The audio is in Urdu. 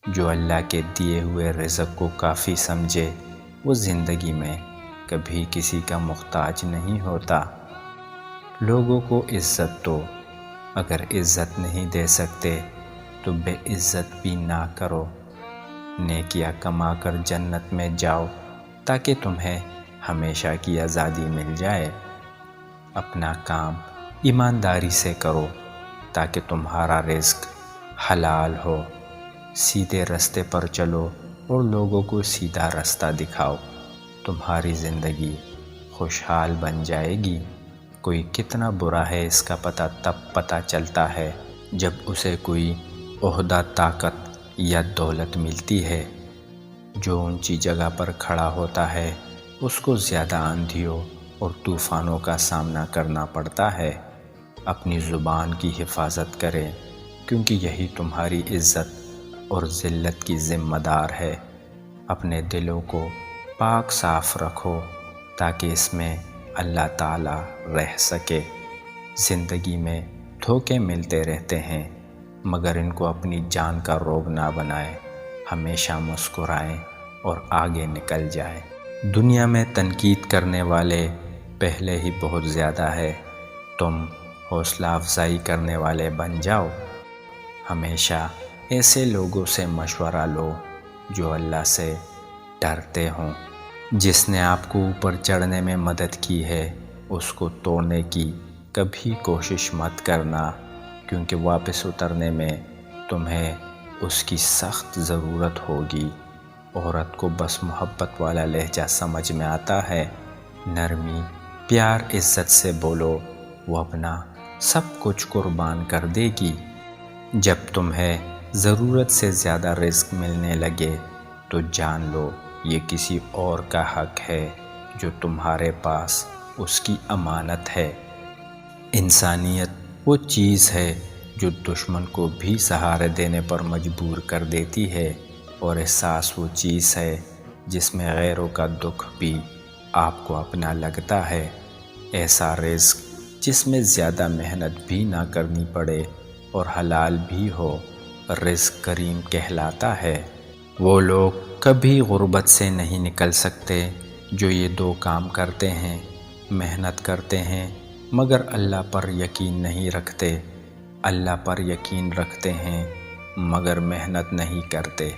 جو اللہ کے دیے ہوئے رزق کو کافی سمجھے وہ زندگی میں کبھی کسی کا محتاج نہیں ہوتا۔ لوگوں کو عزت دو، اگر عزت نہیں دے سکتے تو بے عزت بھی نہ کرو۔ نیکیاں کما کر جنت میں جاؤ تاکہ تمہیں ہمیشہ کی آزادی مل جائے۔ اپنا کام ایمانداری سے کرو تاکہ تمہارا رزق حلال ہو۔ سیدھے راستے پر چلو اور لوگوں کو سیدھا راستہ دکھاؤ، تمہاری زندگی خوشحال بن جائے گی۔ کوئی کتنا برا ہے اس کا تب پتہ چلتا ہے جب اسے کوئی عہدہ، طاقت یا دولت ملتی ہے۔ جو اونچی جگہ پر کھڑا ہوتا ہے اس کو زیادہ آندھیوں اور طوفانوں کا سامنا کرنا پڑتا ہے۔ اپنی زبان کی حفاظت کریں کیونکہ یہی تمہاری عزت اور ذلت کی ذمہ دار ہے۔ اپنے دلوں کو پاک صاف رکھو تاکہ اس میں اللہ تعالیٰ رہ سکے۔ زندگی میں دھوکے ملتے رہتے ہیں مگر ان کو اپنی جان کا روگ نہ بنائیں۔ ہمیشہ مسکرائیں اور آگے نکل جائیں۔ دنیا میں تنقید کرنے والے پہلے ہی بہت زیادہ ہے، تم حوصلہ افزائی کرنے والے بن جاؤ۔ ہمیشہ ایسے لوگوں سے مشورہ لو جو اللہ سے ڈرتے ہوں۔ جس نے آپ کو اوپر چڑھنے میں مدد کی ہے اس کو توڑنے کی کبھی کوشش مت کرنا، کیونکہ واپس اترنے میں تمہیں اس کی سخت ضرورت ہوگی۔ عورت کو بس محبت والا لہجہ سمجھ میں آتا ہے، نرمی، پیار، عزت سے بولو، وہ اپنا سب کچھ قربان کر دے گی۔ جب تمہیں ضرورت سے زیادہ رزق ملنے لگے تو جان لو یہ کسی اور کا حق ہے جو تمہارے پاس اس کی امانت ہے۔ انسانیت وہ چیز ہے جو دشمن کو بھی سہارا دینے پر مجبور کر دیتی ہے، اور احساس وہ چیز ہے جس میں غیروں کا دکھ بھی آپ کو اپنا لگتا ہے۔ ایسا رزق جس میں زیادہ محنت بھی نہ کرنی پڑے اور حلال بھی ہو، رزق کریم کہلاتا ہے۔ وہ لوگ کبھی غربت سے نہیں نکل سکتے جو یہ دو کام کرتے ہیں، محنت کرتے ہیں مگر اللہ پر یقین نہیں رکھتے، اللہ پر یقین رکھتے ہیں مگر محنت نہیں کرتے۔